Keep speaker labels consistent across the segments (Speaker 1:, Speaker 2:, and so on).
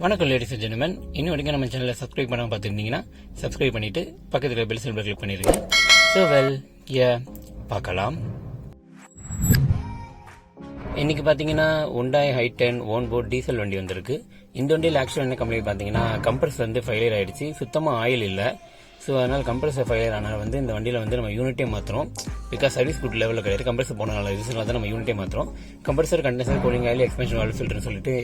Speaker 1: வணக்கம் ladies and gentleman. இன்னும் வரைக்கும் நம்ம சேனலை சப்ஸ்கிரைப் பண்ணாமல் பார்த்துருந்தீங்கன்னா சப்ஸ்கிரைப் பண்ணிட்டு பக்கத்தில் பெல் சிம்பல் கிளிக் பண்ணிடுங்க. ஸோ பார்க்கலாம். இன்னைக்கு பார்த்தீங்கன்னா Hyundai I10 own board diesel வண்டி வந்திருக்கு. இந்த வண்டியில் ஆக்சுவலாக என்ன கம்ப்ளைண்ட் பார்த்தீங்கன்னா கம்ப்ரஸர் வந்து ஃபெயிலியர் ஆயிடுச்சு. சுத்தமாக ஆயில் இல்லை. ஸோ அதனால் கம்ப்ரஸர் ஃபெயிலியர் ஆனால் வந்து இந்த வண்டியில் வந்து நம்ம யூனிட்டே மாற்றுறோம். பிகாஸ் சர்வீஸ் குட் லெவலில் கிடையாது. கம்ப்ரஸர் போனால ரீசனாக தான் நம்ம யூனிட்டே மாற்றுறோம். Compressor, condenser, cooling oil, expansion oil ஃபில்டர்னு சொல்லிட்டு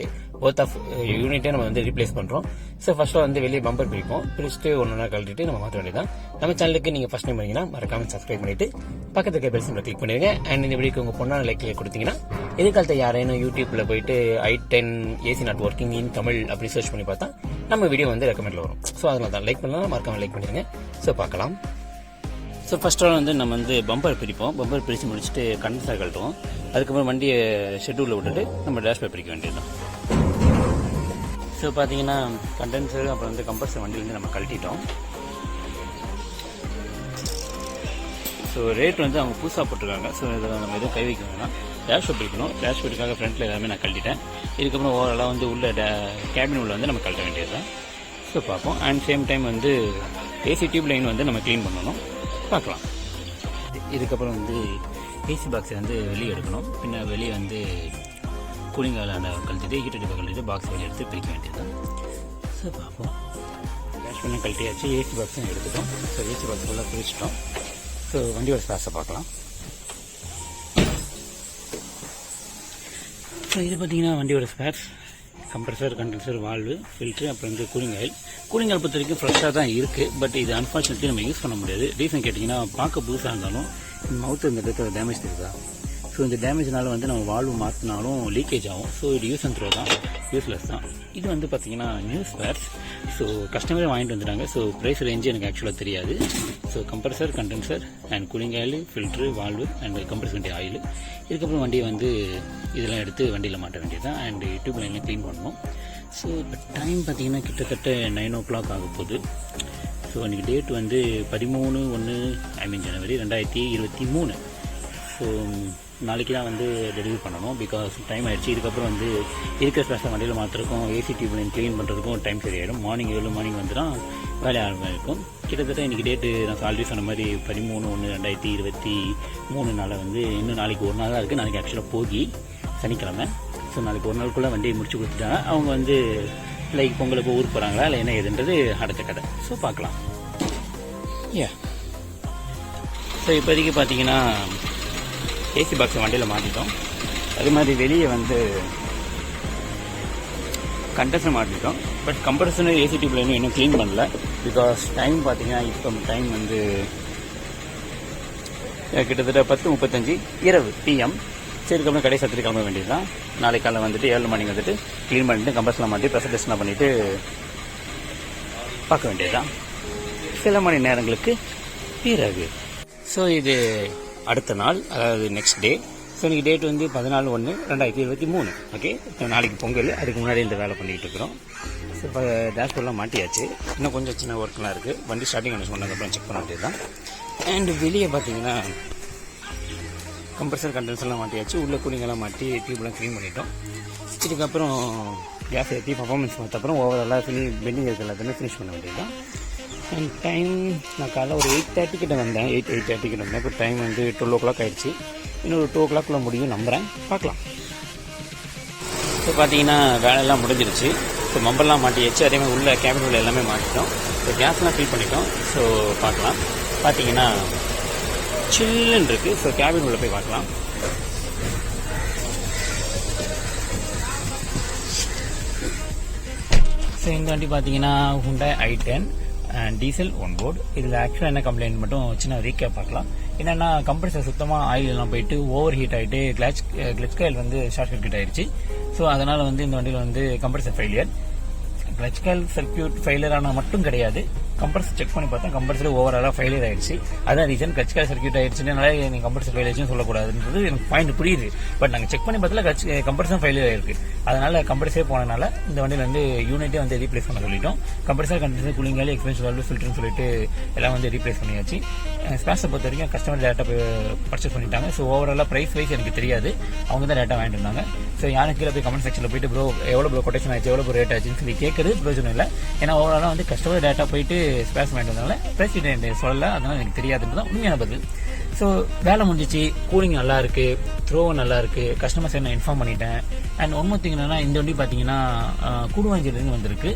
Speaker 1: போத் ஆஃப் யூனிட்டே நம்ம வந்து ரீப்ளேஸ் பண்ணுறோம். ஸோ ஃபர்ஸ்ட்டாக வந்து வெளியே பம்பர் பிரிப்போம். பிரிச்சுட்டு ஒன்று கழட்டிட்டு நம்ம மாற்ற வேண்டியதான். நம்ம சேனலுக்கு நீங்கள் ஃபர்ஸ்ட் டைம் பண்ணீங்கன்னா மறக்காம சப்ஸ்கிரைப் பண்ணிட்டு பக்கத்துக்கு பெல் சிம்பல் கிளிக் பண்ணிடுங்க. அண்ட் இந்த வீடியோக்கு உங்கள் பொண்ணான லைக் கொடுத்தீங்கன்னா எதிர்காலத்தை யாரேனும் யூடியூப்ல போயிட்டு I10 AC not working in Tamil அப்படி சர்ச் பண்ணி பார்த்தா நம்ம வீடியோ வந்து ரெக்கமெண்ட்ல வரும். ஸோ அதனால தான் லைக் பண்ணலாம், மறக்காம லைக் பண்ணிடுங்க. ஸோ பார்க்கலாம். ஸோ ஃபர்ஸ்ட் ஆல் வந்து நம்ம வந்து பம்பர் பிரிப்போம். பம்பர் பிரித்து முடிச்சுட்டு கண்டென்சர் கழட்டுவோம். அதுக்கப்புறம் வண்டியை ஷெட்யூலில் விட்டுட்டு நம்ம டேஷ்போர்ட் பிரிக்க வேண்டியதுதான். ஸோ பார்த்தீங்கன்னா கண்டென்சர் அப்புறம் வந்து கம்ப்ரஸர் வண்டியிலேருந்து நம்ம கழட்டிட்டோம். ஸோ ரேட் வந்து அவங்க புதுசாக போட்டிருக்காங்க. ஸோ இதில் நம்ம எதுவும் கை வைக்க வேணாம். டேஷ்போர்ட் பிரிக்கணும். டேஷ்போர்ட்டுக்காக ஃப்ரண்ட்டில் எல்லாமே நான் கழட்டிட்டேன். இதுக்கப்புறம் ஓவராலாக வந்து உள்ள கேபின் உள்ள வந்து நம்ம கழட்ட வேண்டியது தான். ஸோ பார்ப்போம். அண்ட் சேம் டைம் வந்து ஏசி டியூப் லைன் வந்து நம்ம க்ளீன் பண்ணணும். பார்க்கலாம். இதுக்கப்புறம் வந்து ஏசி பாக்ஸை வந்து வெளியே எடுக்கணும். பின்ன வெளியே வந்து கூலிங் ஆயில் கழட்டிட்டு ஹீட்டர் டிப்பை கழட்டிட்டு பாக்ஸ் வெளியே எடுத்து பிரிக்க வேண்டியது தான். ஸோ பார்ப்போம். கேஷ் பண்ணி கழட்டியாச்சு. ஏசி பாக்ஸும் எடுத்துட்டோம். ஸோ ஏசி பாக்ஸ் ஃபுல்லாக பிரிச்சிட்டோம். ஸோ வண்டியோட ஸ்பேர்ஸை பார்க்கலாம். ஸோ இது பார்த்தீங்கன்னா வண்டியோட spares, compressor, condenser, valve, filter, அப்புறம் வந்து கூலிங் ஆயில். கூலிங் ஆயில் பொறுத்த வரைக்கும் ஃப்ரெஷ்ஷாக தான் இருக்குது. பட் இது அன்ஃபார்ச்சுனேட்லி நம்ம யூஸ் பண்ண முடியாது. ரீசன் கேட்டிங்கன்னா பார்க்க புதுசாக இருந்தாலும் மவுத்து இந்த இடத்துல டேமேஜ் தெரியுதா. ஸோ இந்த டேமேஜ்னால வந்து நம்ம வால்வு மாற்றினாலும் லீக்கேஜ் ஆகும். ஸோ இது யூஸ் அண்ட் த்ரோ தான், யூஸ்லெஸ் தான். இது வந்து பார்த்தீங்கன்னா நியூ ஸ்பேர்ஸ். ஸோ கஸ்டமரே வாங்கிட்டு வந்துட்டாங்க. ஸோ ப்ரைஸ் ரேஞ்சு எனக்கு ஆக்சுவலாக தெரியாது. So compressor, condenser and cooling oil, filter, valve and compress வண்டி ஆயில். இதுக்கப்புறம் வண்டியை வந்து இதெல்லாம் எடுத்து வண்டியில் மாட்ட வேண்டியது தான். அண்ட் டியூப் லைன்லாம் க்ளீன் பண்ணணும். ஸோ இப்போ டைம் பார்த்தீங்கன்னா கிட்டத்தட்ட 9 o'clock ஆக போகுது. ஸோ இன்றைக்கி டேட் வந்து 13/1 ஜனவரி 2023. ஸோ நாளைக்கு தான் வந்து டெலிவரி பண்ணணும். பிகாஸ் டைம் ஆகிடுச்சு. இதுக்கப்புறம் வந்து இருக்கிற ஸ்பேஸை வண்டியில் மாற்றுறதுக்கும் ஏசி டியூப் லைன் க்ளீன் பண்ணுறதுக்கும் டைம் சரியாயிடும். மார்னிங் 7 மணிக்கு வந்துடும் வேலை ஆரம்பிக்கும். கிட்டத்தட்ட இன்றைக்கி டேட்டு நான் ஆல்ரெடி சொன்ன மாதிரி 13/1/2023 வந்து இன்னும் நாளைக்கு ஒரு நாள் தான் இருக்குது. நாளைக்கு ஆக்சுவலாக போகி சனிக்கிழமை. ஸோ நாளைக்கு ஒரு நாளுக்குள்ளே வண்டியை முடிச்சு கொடுத்துட்டாங்க. அவங்க வந்து லைக் பொங்கலுக்கு ஊருக்கு போகிறாங்களா இல்லை என்ன ஏதுன்றது அடுத்த கதை. ஸோ பார்க்கலாம். ஸோ இப்போதைக்கு பார்த்தீங்கன்னா ஏசி பாக்ஸை வண்டியில் மாட்டிட்டோம். அது மாதிரி வெளியே வந்து கண்டென்சர் மாட்டிட்டோம். பட் கம்ப்ரஸர் ஏசி டியூப் லைனும் இன்னும் க்ளீன் பண்ணல. பிகாஸ் டைம் பார்த்தீங்கன்னா இப்போ டைம் வந்து கிட்டத்தட்ட 10:35 இரவு PM. சரி, இதுக்கப்புறம் கடை சத்திரி கிளம்ப வேண்டியது தான். நாளைக்கு காலை வந்துட்டு 7 மணிக்கு வந்துட்டு க்ளீன் பண்ணிட்டு கம்ப்ரஸர்லாம் மாட்டி ப்ரெஷர் டெஸ்ட்லாம் பண்ணிவிட்டு பார்க்க வேண்டியது தான் சில மணி நேரங்களுக்கு பிறகு. ஸோ இது அடுத்த நாள், அதாவது நெக்ஸ்ட் டே. ஸோ இன்றைக்கி டேட் வந்து 14/1/2023. ஓகே, இப்போ நாளைக்கு பொங்கல். அதுக்கு முன்னாடி இந்த வேலை பண்ணிகிட்டு இருக்கிறோம். ஸோ இப்போ டேஷ்போர்ட்லாம் மாட்டியாச்சு. இன்னும் கொஞ்சம் சின்ன ஒர்க்லாம் இருக்குது. வண்டி ஸ்டார்டிங் பண்ணி சொன்னதுக்கப்புறம் செக் பண்ண வேண்டியது தான். அண்ட் வெளியே பார்த்தீங்கன்னா கம்ப்ரஸர், கண்டென்சர்லாம் மாட்டியாச்சு. உள்ள கூலிங்கெல்லாம் மாட்டி டியூப்லாம் க்ளீன் பண்ணிட்டோம். இதுக்கப்புறம் கேஸ் ஏற்றி பர்ஃபார்மன்ஸ் பார்த்தப்பறம் ஓவராலாக பெண்டிங் இருக்கிற எல்லாத்தையுமே ஃபினிஷ் பண்ண வேண்டியது தான். அண்ட் டைம் நான் காலைல ஒரு 8:30 கிட்ட வந்தேன். 8:30 கிட்ட வந்தேன். இப்போ டைம் வந்து 12 o'clock ஆகிடுச்சு. இன்னொரு 2 o'clock முடியும் நம்புகிறேன். பார்க்கலாம். இப்போ பார்த்தீங்கன்னா வேலையெல்லாம் முடிஞ்சிருச்சு. ஸோ மம்பெல்லாம் மாட்டியாச்சு. அதேமாதிரி உள்ள கேபின் உள்ள எல்லாமே மாட்டிட்டோம். ஸோ கேஸ்லாம் ஃபில் பண்ணிட்டோம். ஸோ பார்க்கலாம். பார்த்தீங்கன்னா சில்லுன்னு இருக்குது. ஸோ கேபின் உள்ள போய் பார்க்கலாம். ஸோ இந்த வண்டி பார்த்தீங்கன்னா Hyundai I10 diesel one board. இதில் ஆக்சுவலாக என்ன கம்ப்ளைண்ட் மட்டும் சின்ன ரீகேப் பார்க்கலாம். என்னென்னா கம்ப்ரஸர் சுத்தமாக ஆயில் எல்லாம் போயிட்டு ஓவர் ஹீட் ஆகிட்டு கிளச் காயில் வந்து ஷார்ட் சர்க்யூட் ஆயிடுச்சு. ஸோ அதனால் வந்து இந்த வண்டியில் வந்து compressor failure. Electrical circuit failure ஆனா மட்டும் கிடையாது, கம்ப்ரஸர் செக் பண்ணி பார்த்தா கம்ப்ரஸர் ஓவராலாக ஃபெயிலியர் ஆயிடுச்சு. அதான் ரீசன். எலக்ட்ரிக்கல் சர்க்யூட் ஆயிடுச்சுனால நீங்கள் கம்ப்ரஸர் ஃபெயில் ஆயிடுச்சுன்னு சொல்லக்கூடாதுன்றது எனக்கு பாயிண்ட் புரியுது. பட் நாங்கள் செக் பண்ணி பார்த்தா கம்ப்ரஸர் ஃபெயிலியர் ஆயிருக்கு. அதனால கம்ப்ரஸரே போனனால இந்த வண்டியில் வந்து யூனிட்டே வந்து ரீப்ளேஸ் பண்ண சொல்லிட்டோம். Compressor, condenser, cooling oil, expensive valve, ஃபில்டர்னு சொல்லிட்டு எல்லாம் வந்து ரீப்ளேஸ் பண்ணியாச்சு. ஸ்பேஸை பொறுத்த வரைக்கும் கஸ்டமர் டேட்டா பர்ச்சேஸ் பண்ணிட்டாங்க. ஸோ ஓவராலாக ப்ரைஸ் வைஸ் எனக்கு தெரியாது, அவங்க தான் டேட்டா வாங்கிட்டு இருந்தாங்க. ஸோ யாரும் கீழே போய் கமெண்ட் செக்ஷனில் போயிட்டு ப்ரோ எவ்வளோ கொட்டேஷன் ஆச்சு, எவ்வளோ ரேட் ஆச்சுன்னு சொல்லி கேட்கறது பிரயோஜனம் இல்லை. ஏன்னா ஓவராலாக வந்து கஸ்டமர் டேட்டா போயிட்டு ஸ்பேஸ் வாங்கிட்டு வந்தாங்க, பிரசிடென்ட் சொல்லல, அதனால எனக்கு தெரியாதுன்றதான் உண்மையான பதில். ஸோ வேலை முடிஞ்சிச்சு, கூலிங் நல்லா இருக்கு, த்ரோ நல்லா இருக்கு, கஸ்டமர் சைட் நான் இன்ஃபார்ம் பண்ணிட்டேன். அண்ட் ஒன்மோர் திங் என்னன்னா, இந்த வண்டி பார்த்தீங்கன்னா கூடுவாஞ்சிலிருந்து வந்திருக்கு,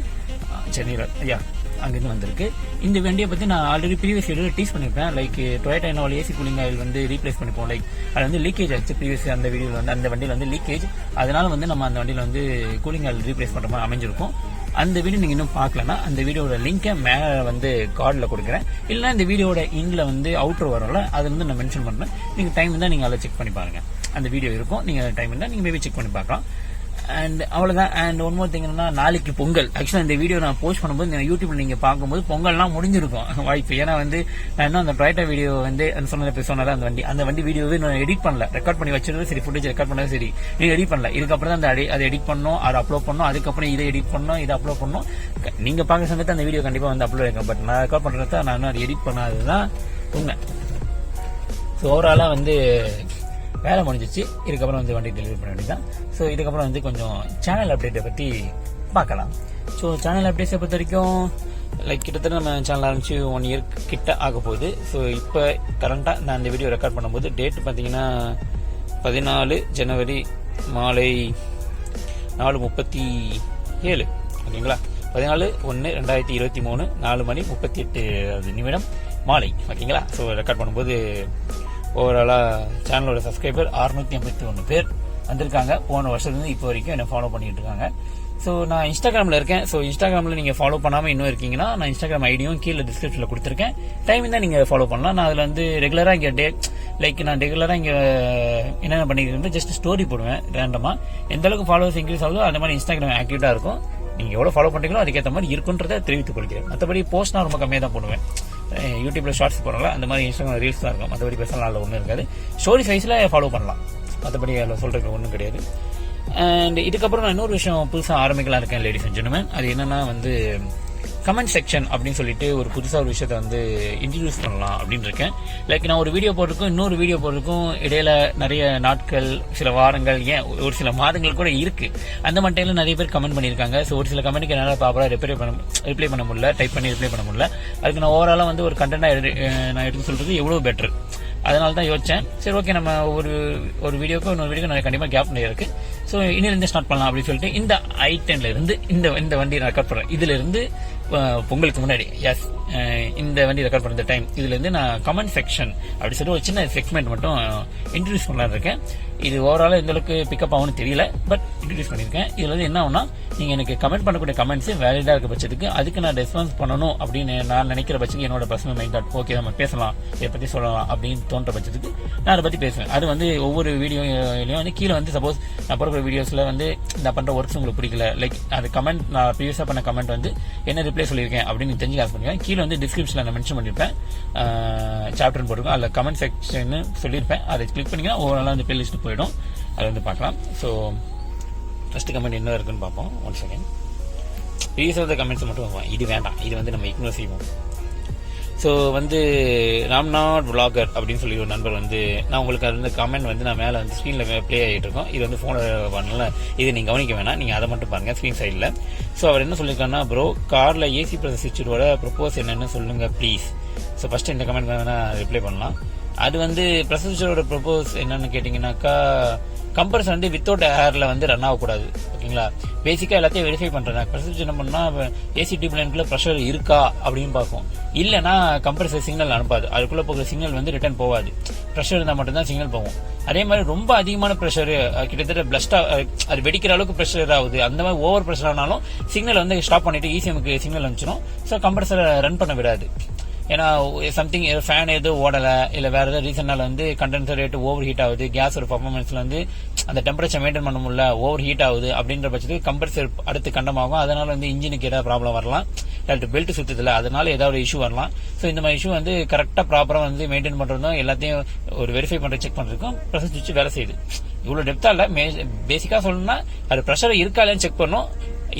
Speaker 1: சென்னையில் ஐயா அங்கிருந்து வந்திருக்கு. இந்த வண்டியை பற்றி நான் ஆல்ரெடி ப்ரீவியஸ் வீடியோவில் டீஸ் பண்ணியிருப்பேன். Like Toyota Innova AC cooling oil வந்து ரீப்ளேஸ் பண்ணிப்போம். லைக் அது வந்து லீக்கேஜ் ஆச்சு ப்ரீவியஸ் அந்த வீடியோவில் வந்து, அந்த வண்டியில் வந்து லீக்கேஜ், அதனால வந்து நம்ம அந்த வண்டியில் வந்து கூலிங் ஆயில் ரீப்ளேஸ் பண்ணுற மாதிரி அமைஞ்சிருக்கும். அந்த வீடியோ நீங்கள் இன்னும் பார்க்கலன்னா அந்த வீடியோட லிங்கை மேலே வந்து கார்டில் கொடுக்குறேன், இல்லைனா இந்த வீடியோட இங்கில் வந்து அவுட்ரு வரும்ல, அதில் வந்து நான் மென்ஷன் பண்ணுறேன். நீங்கள் டைம் இருந்தால் நீங்கள் அதில் செக் பண்ணி பாருங்கள், அந்த வீடியோ இருக்கும். நீங்கள் டைம் இருந்தால் நீங்கள் மேபி செக் பண்ணி பார்க்கலாம். அண்ட் அவ்வளோதான். அண்ட் ஒன் மோர் திங் என்னன்னா, நாளைக்கு பொங்கல். ஆக்சுவலாக இந்த வீடியோ நான் போஸ்ட் பண்ணும்போது யூடியூப்ல நீங்கள் பார்க்கும்போது பொங்கல்லாம் முடிஞ்சிருக்கும் வாய்ப்பு. ஏன்னா வந்து நான் இன்னும் அந்த டொயோட்டா வீடியோ வந்து சொன்னதை அந்த வண்டி வீடியோவே நான் எடிட் பண்ணல, ரெக்கார்ட் பண்ணி வச்சிருந்தது சரி, ஃபுட்டேஜ் ரெக்கார்ட் பண்ணது சரி, நீங்க எடிட் பண்ணல. இதுக்கப்புறம் தான் அதை எடிட் பண்ணணும், அதை அப்லோட் பண்ணணும், அதுக்கப்புறம் இதை எடிட் பண்ணணும், இதை அப்லோட் பண்ணணும். நீங்க பார்க்குற சமயத்தை அந்த வீடியோ கண்டிப்பாக வந்து அப்லோட் ஆகும். பட் நான் ரெக்கார்ட் பண்றத நான் இன்னும் அதை எடிட் பண்ணாததுதான் உண்மை. ஸோ ஓவராலாக வந்து வேலை முடிஞ்சிச்சு. இதுக்கப்புறம் வந்து வண்டி டெலிவரி பண்ண வேண்டியதான். ஸோ இதுக்கப்புறம் வந்து கொஞ்சம் சேனல் அப்டேட்டை பற்றி பார்க்கலாம். ஸோ சேனல் அப்டேட்ஸை பொறுத்த வரைக்கும் லைக் கிட்டத்தட்ட நம்ம சேனல் ஆரம்பிச்சு 1 இயர் கிட்ட ஆக போகுது. ஸோ இப்போ கரண்டாக நான் இந்த வீடியோ ரெக்கார்ட் பண்ணும்போது டேட் பார்த்தீங்கன்னா 14 ஜனவரி மாலை 4:37 ஓகேங்களா. 14/1/2023 4:38 மாலை ஓகேங்களா. ஸோ ரெக்கார்ட் பண்ணும்போது ஓவராலாக சேனலோட சப்ஸ்கிரைபர் 681 பேர் வந்திருக்காங்க. போன வருஷத்துலேருந்து இப்போ வரைக்கும் என்ன ஃபாலோ பண்ணிட்டு இருக்காங்க. ஸோ நான் இன்ஸ்டாகிராமில் இருக்கேன். ஸோ இன்ஸ்டாகிராமில் நீங்கள் ஃபாலோ பண்ணாமல் இன்னும் இருக்கீங்கன்னா நான் இன்ஸ்டாகிராம் ஐடியும் கீழே டிஸ்கிரிப்ஷனில் கொடுத்துருக்கேன். டைம் தான் நீங்கள் ஃபாலோ பண்ணலாம். நான் அதில் வந்து ரெகுலராக இங்கே நான் ரெகுலராக இங்கே என்னென்ன பண்ணிக்கிறேன், ஜஸ்ட் ஸ்டோரி போடுவேன் ரேண்டமாக. எந்த அளவுக்கு ஃபாலோவர்ஸ் இன்க்ரீஸ் ஆகுதோ அந்த மாதிரி இன்ஸ்டாகிராம் ஆக்டிவாக இருக்கும். நீங்கள் எவ்வளோ ஃபாலோ பண்ணுறீங்களோ அதுக்கேற்ற மாதிரி இருக்குன்றதை தெரிவித்துக் கொள்கிறேன். மற்றபடி போஸ்ட் நான் ரொம்ப கம்மியாக தான் போடுவேன். யூடியூப்ல ஷார்ட்ஸ் போடுறாங்களா அந்த மாதிரி இன்ஸ்டாகிராம் ரீல்ஸ் தான் இருக்கும். மற்றபடி பெருசாக ஒன்றும் இருக்காது. ஸ்டோரி சைஸில் ஃபாலோ பண்ணலாம், மற்றபடி அதில் சொல்றதுக்கு ஒன்றும் கிடையாது. அண்ட் இதுக்கப்புறம் நான் இன்னொரு விஷயம் புதுசாக ஆரம்பிக்கலாம் இருக்கேன் லேடிஸ் அண்ட் ஜென்டில்மேன். அது என்னன்னா வந்து கமெண்ட் செக்ஷன் அப்படின்னு சொல்லிட்டு ஒரு புதுசாக ஒரு விஷயத்தை வந்து இன்ட்ரடியூஸ் பண்ணலாம் அப்படின்னு இருக்கேன். லைக் நான் ஒரு வீடியோ போட்டிருக்கோம், இன்னொரு வீடியோ போட்டிருக்கோம், இடையில நிறைய நாட்கள், சில வாரங்கள், ஏன் ஒரு சில மாதங்கள் கூட இருக்கு. அந்த மட்டும் நிறைய பேர் கமெண்ட் பண்ணியிருக்காங்க. ஸோ ஒரு சில கமெண்ட்டுக்கு என்னால் ப்ராப்பராக ரிப்ளை பண்ண முடியல, டைப் பண்ணி ரிப்ளை பண்ண முடியல. அதுக்கு நான் ஓவராலாக வந்து ஒரு கண்டென்ட்டாக நான் எடுத்து சொல்றது எவ்வளோ பெட்டர். அதனால தான் யோசிச்சேன், சரி ஓகே நம்ம ஒரு வீடியோக்கு இன்னொரு வீடியோக்கு நான் கண்டிப்பாக கேப் நிறைய இருக்கு. ஸோ இன்னிலிருந்து ஸ்டார்ட் பண்ணலாம் அப்படின்னு சொல்லிட்டு இந்த I10ல இருந்து இந்த வண்டி நான் ரெக்கார்ட் பண்ணுறேன். இதுல இருந்து பொங்கலுக்கு முன்னாடி இந்த வண்டி ரெக்கார்ட் பண்ணுற டைம் இதுல இருந்து நான் கமெண்ட் செக்ஷன் அப்படி சொல்லிட்டு ஒரு சின்ன செக்மெண்ட் மட்டும் இன்ட்ரடியூஸ் பண்ணலான்னு இருக்கேன். இது ஓவராலாக எந்த அளவுக்கு பிக்கப் ஆகும்னு தெரியல, பட் இன்ட்ரடியூஸ் பண்ணியிருக்கேன். இதுல வந்து என்ன ஆகும்னா, நீங்க எனக்கு கமெண்ட் பண்ணக்கூடிய கமெண்ட்ஸ் வேலிடா இருக்க பட்சத்துக்கு அதுக்கு நான் ரெஸ்பான்ஸ் பண்ணணும் அப்படின்னு நான் நினைக்கிற பட்சத்துக்கு என்னோட பர்சனல் மைண்ட் தாட் ஓகே நம்ம பேசலாம், இதை பத்தி சொல்லலாம் அப்படின்னு தோன்ற பட்சத்துக்கு நான் அதை பத்தி பேசுவேன். அது வந்து ஒவ்வொரு வீடியோலையும் வந்து கீழே வந்து சப்போஸ் நான் போகிற வீடியோஸ்ல வந்து நான் பண்ற ஒர்க்ஸ் உங்களுக்கு பிடிக்கல, லைக் அது கமெண்ட் நான் ப்ரீவியஸா பண்ண கமெண்ட் வந்து என்ன ரிப்ளை சொல்லியிருக்கேன் அப்படின்னு தெரிஞ்சு ஆஸ் பண்ணுவேன். கீழே வந்து டிஸ்கிரிப்ஷன்ல நான் மென்ஷன் பண்ணிருப்பேன், சாப்டர்னு போட்டிருக்கேன், அதில் கமெண்ட் செக்ஷன் சொல்லியிருப்பேன். அதை கிளிக் பண்ணிங்கன்னா ஓவராலாக அந்த பிளேலிஸ்ட் போயிடும், அதை வந்து பார்க்கலாம். ஸோ ஃபர்ஸ்ட் கமெண்ட் என்ன இருக்குன்னு பார்ப்போம். 1 செகண்ட். ப்ரீவியஸாக கமெண்ட்ஸ் மட்டும் பார்ப்போம். இது வேண்டாம், இது வந்து நம்ம இக்னோர் செய்வோம். ஸோ வந்து ராம்நாத் விளாகர் அப்படின்னு சொல்லி ஒரு நண்பர் வந்து, நான் உங்களுக்கு அந்த கமெண்ட் வந்து நான் மேலே வந்து ஸ்க்ரீனில் ப்ளே ஆகிட்டு இருக்கோம். இது வந்து ஃபோனில் பண்ணல, இது நீங்கள் கவனிக்க வேணாம், நீங்கள் அதை மட்டும் பாருங்கள் ஸ்க்ரீன் சைடில். ஸோ அவர் என்ன சொல்லியிருக்காருன்னா, ப்ரோ காரில் ஏசி ப்ரெஷர் ஸ்விட்சரோட ப்ரொப்போஸ் என்னன்னு சொல்லுங்கள் ப்ளீஸ். ஸோ ஃபர்ஸ்ட் இந்த கமெண்ட் வேணா ரிப்ளை பண்ணலாம். அது வந்து ப்ரெஷர் ஸ்விட்சரோட ப்ரொப்போஸ் என்னன்னு கேட்டிங்கன்னாக்கா, கம்ப்ரஸர் வந்து வித்தவுட் ஏர்ல வந்து ரன் ஆகக்கூடாது ஓகேங்களா. பேசிக்கா எல்லாத்தையும் வெரிஃபை பண்றேன். ப்ரெஷர் என்ன பண்ணா, ஏசி டியூப் லைனுக்குள்ள ப்ரெஷர் இருக்கா அப்படின்னு பார்க்கும். இல்லைன்னா கம்ப்ரஸர் சிக்னல் அனுப்பாது, அதுக்குள்ள போகிற சிக்னல் வந்து ரிட்டர்ன் போகாது. ப்ரெஷர் இருந்தால் மட்டும்தான் சிக்னல் போகும். அதே மாதிரி ரொம்ப அதிகமான ப்ரெஷர், கிட்டத்தட்ட பிளஸ்டா அது வெடிக்கிற அளவுக்கு ப்ரெஷர் ஆகுது, அந்த மாதிரி ஓவர் ப்ரெஷர் ஆனாலும் சிக்னல் வந்து ஸ்டாப் பண்ணிட்டு இசிஎம்க்கு சிக்னல் அனுப்பிச்சிடும். ஸோ கம்ப்ரஸரை ரன் பண்ண விடாது. ஏன்னா சம்திங் ஃபேன் எதுவும் ஓடலை இல்லை வேற ஏதாவது ரீசனால வந்து கண்டென்சர் ரேட் ஓவர் ஹீட் ஆகுது, கேஸோட பர்ஃபார்மன்ஸ்ல வந்து அந்த டெம்பரேச்சர் மெயின்டைன் பண்ண முடியல, ஓவர் ஹீட் ஆகுது அப்படின்ற பட்சத்துக்கு கம்ப்ரஸர் அடுத்து கண்டமாகும். அதனால வந்து இன்ஜினுக்கு ஏதாவது ப்ராப்ளம் வரலாம், இல்லாட்டி பெல்ட் சுத்ததில்ல, அதனால ஏதாவது இஷ்யூ வரலாம். ஸோ இந்த மாதிரி இஷ்யூ வந்து கரெக்டாக ப்ராப்பராக வந்து மெயின்டைன் பண்றதும் எல்லாத்தையும் ஒரு வெரிஃபை பண்ற செக் பண்றதுக்கும் ப்ரெஷர் சுவிட்ச் வேலை செய்யுது. இவ்வளவு டெப்தா இல்ல, பேசிக்கா சொல்லணும்னா அது ப்ரெஷர் இருக்கா இல்லைன்னு செக் பண்ணும்.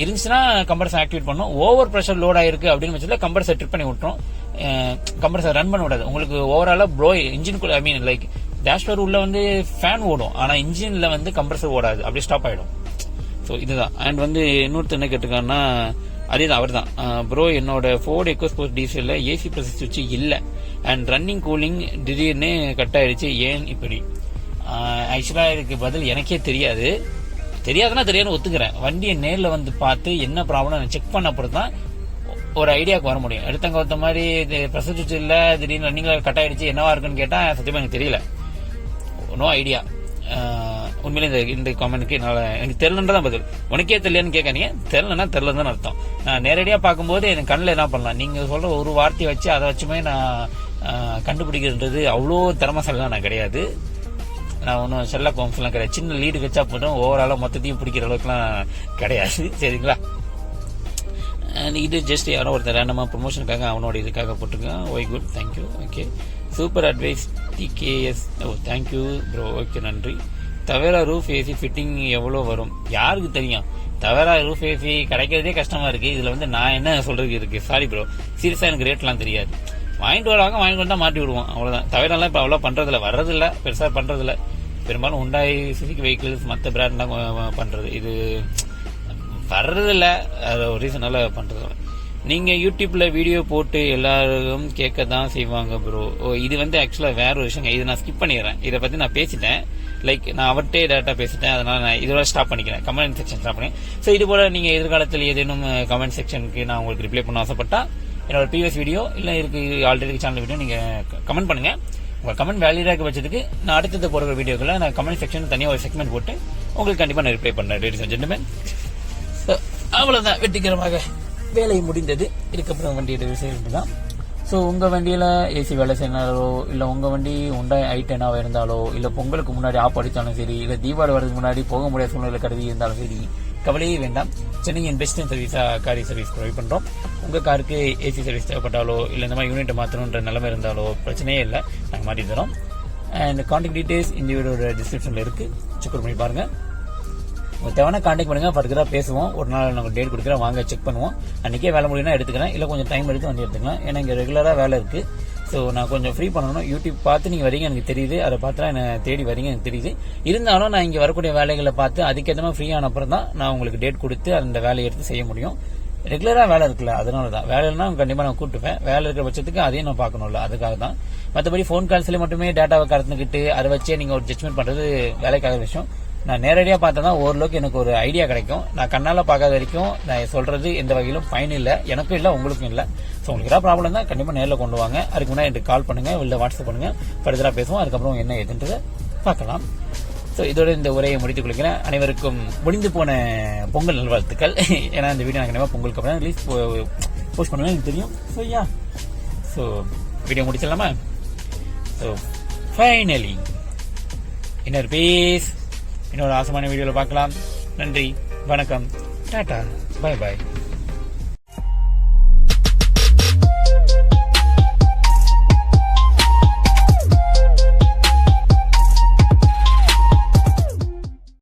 Speaker 1: இருந்துச்சுன்னா கம்ப்ரஸர் ஆக்டிவேட் பண்ணும். ஓவர் ப்ரெஷர் லோட் ஆயிருக்கு அப்படின்னு பட்சத்தில் கம்ப்ரஸர் ட்ரிப் பண்ணி விட்டுரும். கம்ப்ரஸர் ரன் பண்ண விடாது. உங்களுக்கு ஓவராலா ப்ளோ இன்ஜின் ஐ மீன் லைக் டேஷ்போர்ட் உள்ள வந்து ஃபேன் ஓடும், ஆனா இன்ஜின்ல வந்து கம்ப்ரஸர் ஓடாது, அப்படியே ஸ்டாப் ஆயிடும். ஸோ இதுதான். அண்ட் வந்து இன்னொருத்தர் என்ன கேட்டிருக்காங்கன்னா அதேதான் அவர் தான், ப்ரோ என்னோட ஃபோர்ட் எக்கோஸ்போர்ட் டீசல்ல ஏசி ப்ரெஷர் சுவிட்ச் இல்லை அண்ட் ரன்னிங் கூலிங் திடீர்னு கட் ஆயிடுச்சு, ஏன் இப்படி? ஆக்சுவலா இதுக்கு பதில் எனக்கே தெரியாது. தெரியாதுன்னா தெரியாதுன்னு ஒத்துக்கிறேன். வண்டியை நேரில் வந்து பார்த்து என்ன ப்ராப்ளம் செக் பண்ண அப்புறம் தான் ஒரு ஐடியாவுக்கு வர முடியும். எடுத்தங்க ஒருத்த மாதிரி ப்ரெஷர் சுவிட்ச் இல்லை திடீர்னு ரன்னிங் கட் ஆயிடுச்சு என்னவா இருக்குன்னு கேட்டா சத்தியமா எனக்கு தெரியல, நோ ஐடியா. உண்மையிலே இந்த காமெண்ட்க்கு எனக்கு தெரியலன்றதான் பதில். உனக்கே தெரியலன்னு கேட்காதீங்க, தெரியலன்னா தெரியலன்னு அர்த்தம். நான் நேரடியா பார்க்கும்போது எனக்கு கண்ணில் என்ன பண்ணலாம், நீங்க சொல்ற ஒரு வார்த்தையை வச்சு அதை வச்சுமே நான் கண்டுபிடிக்கிறது அவ்வளோ திறமசாலாம் நான் கிடையாது. நான் ஒன்றும் செல்ல கோம்ஸ்லாம் கிடையாது. சின்ன லீடு வச்சா போதும் ஓவராலாக மொத்தத்தையும் பிடிக்கிற அளவுக்குலாம் கிடையாது. சரிங்களா? இது ஜஸ்ட் யாரோ ஒருத்தர் ரேண்டமா ப்ரொமோஷனுக்காக அவனோட இதுக்காக போட்டிருக்கான். ஒய் good, thank you. Okay, super advice TKS. Oh thank you bro. Okay, நன்றி. தவேரா ரூஃப் ஏசி ஃபிட்டிங் எவ்வளோ வரும்? யாருக்கு தெரியும்? தவேரா ரூஃப் ஏசி கிடைக்கிறதே கஷ்டமா இருக்கு. இதுல வந்து நான் என்ன சொல்றதுக்கு இருக்கு? சாரி ப்ரோ, சீரியஸா எனக்கு ரேட்லாம் தெரியாது. வாங்கிட்டு வராங்க, வாங்கிட்டு வந்தா மாட்டி விடுவோம், அவ்வளவுதான். தவேராலாம் இப்ப அவ்வளோ பண்றதில்ல, வர்றதில்ல, பெருசா பண்றதில்ல. பெரும்பாலும் Hyundai சுசுகி வெஹிக்கிள்ஸ் மற்ற பிராண்ட்லாம் பண்றது, இது வர்றதில்ல. அது ஒரு ரீசனால பண்றதில்ல. நீங்க யூடியூப்ல வீடியோ போட்டு எல்லாரும் கேட்க தான் செய்வாங்க ப்ரோ. இது வந்து ஆக்சுவலா வேற ஒரு விஷயம், இது நான் ஸ்கிப் பண்ணிடுறேன். இதை பத்தி நான் பேசிட்டேன், லைக் நான் அவர்கிட்டே டேரக்டா பேசிட்டேன், அதனால நான் இதோட ஸ்டாப் பண்ணிக்கிறேன். கமெண்ட் செக்ஷன் ஸ்டாப் பண்ணி. ஸோ இது போல நீங்க எதிர்காலத்தில் ஏதேனும் கமெண்ட் செக்ஷனுக்கு நான் உங்களுக்கு ரிப்ளை பண்ண ஆசைப்பட்டா என்னோட ப்ரீவியஸ் வீடியோ இல்ல இருக்கு ஆல்ரெடி சேனல் வீடியோ நீங்க கமெண்ட் பண்ணுங்க. உங்க கமெண்ட் வேலிடா இருக்க பட்சத்துக்கு நான் அடுத்தது போடுற வீடியோக்களை நான் கமெண்ட் செக்ஷன் தனியாக ஒரு செக்மெண்ட் போட்டு உங்களுக்கு கண்டிப்பா நான் ரிப்ளை பண்றேன். லேடிஸ் அண்ட் ஜென்டில்மேன், அவ்வளவுதான், வெற்றிகரமாக வேலை முடிந்தது. இதுக்கப்புறம் வண்டியோட விஷயம் தான். ஸோ உங்க வண்டியில ஏசி வேலை செய்யனாலோ இல்ல உங்க வண்டி Hyundai I10 இருந்தாலோ இல்ல பொங்கலுக்கு முன்னாடி ஆப் அடித்தாலும் சரி, இல்ல தீபாவளி வரதுக்கு முன்னாடி போக முடியாத சூழ்நிலை கருதி இருந்தாலும் சரி, கவலையே வேண்டாம். சென்னையின் பெஸ்ட் சர்வீஸா காரி சர்வீஸ் ப்ரொவைட் பண்றோம். உங்க காருக்கு ஏசி சர்வீஸ் தேவைப்பட்டாலோ இல்ல இந்த மாதிரி யூனிட் மாற்றணுன்ற நிலைமை இருந்தாலோ பிரச்சனையே இல்லை, நாங்கள் மாற்றி தரோம். அண்ட் கான்டாக்ட் டீடைல்ஸ் இந்த வீடியோட டிஸ்கிரிப்ஷன்ல இருக்கு, செக் பண்ணி பாருங்க. தேவையான கான்டாக்ட் பண்ணுங்க, ஃபர்தரா பேசுவோம். ஒரு நாள் நாங்கள் டேட் கொடுக்குறேன், வாங்க செக் பண்ணுவோம். அன்னைக்கே வேலை முடியும்னா எடுத்துக்கிறேன், இல்லை கொஞ்சம் டைம் எடுத்து வண்டி எடுத்துக்கலாம். ஏன்னா இங்கே ரெகுலரா வேலை இருக்கு. ஸோ நான் கொஞ்சம் ஃப்ரீ பண்ணணும். யூடியூப் பார்த்து நீங்க வரீங்க எனக்கு தெரியுது, அதை பார்த்து என்ன தேடி வரீங்க எனக்கு தெரியுது. இருந்தாலும் நான் இங்கே வரக்கூடிய வேலைகளை பார்த்து அதுக்கேற்ற மாதிரி ஃப்ரீ ஆன அப்புறம் தான் நான் உங்களுக்கு டேட் கொடுத்து அந்த வேலையை எடுத்து செய்ய முடியும். ரெகுலரா வேலை இருக்குல்ல, அதனால தான். வேலைன்னா கண்டிப்பா நான் கூப்பிட்டுப்பேன். வேலை இருக்கிற பட்சத்துக்கு அதையும் நான் பார்க்கணும்ல, அதுக்காக தான். மற்றபடி ஃபோன் கால்ஸ்ல மட்டுமே டேட்டாவை கறந்துக்கிட்டு அதை வச்சே நீங்க ஒரு ஜட்மெண்ட் பண்றது வேலைக்காக விஷயம். நான் நேரடியாக பார்த்தா தான் ஓரளவுக்கு எனக்கு ஒரு ஐடியா கிடைக்கும். நான் கண்ணால பார்க்காத வரைக்கும் நான் சொல்றது எந்த வகையிலும் பயன் இல்லை, எனக்கும் இல்லை உங்களுக்கும் இல்லை. ஸோ உங்களுக்கு ஏதாவது ப்ராப்ளம் தான் கண்டிப்பாக நேரில் கொண்டு வாங்க. அதுக்கு முன்னாடி எனக்கு கால் பண்ணுங்க, இல்லை வாட்ஸ்அப் பண்ணுங்க, ஃபர்தரா பேசுவோம். அதுக்கப்புறம் என்ன ஏதுன்றதை பார்க்கலாம். ஸோ இதோட இந்த உரையை முடித்துக் கொள்கிறேன். அனைவருக்கும் முடிந்து போன பொங்கல் நல்வாழ்த்துக்கள். ஏன்னா இந்த வீடியோ நான் கண்டிப்பாக பொங்கலுக்கு அப்புறம் ரிலீஸ் போஸ்ட் பண்ணுவேன், எனக்கு தெரியும். ஸோ ஸோ வீடியோ முடிச்சிடலாமா? ஸோ ஃபைனலி இன்னொரு பீஸ் இன்னொரு ஆசமான வீடியோவில் பார்க்கலாம். நன்றி, வணக்கம், டாடா, பை பாய்.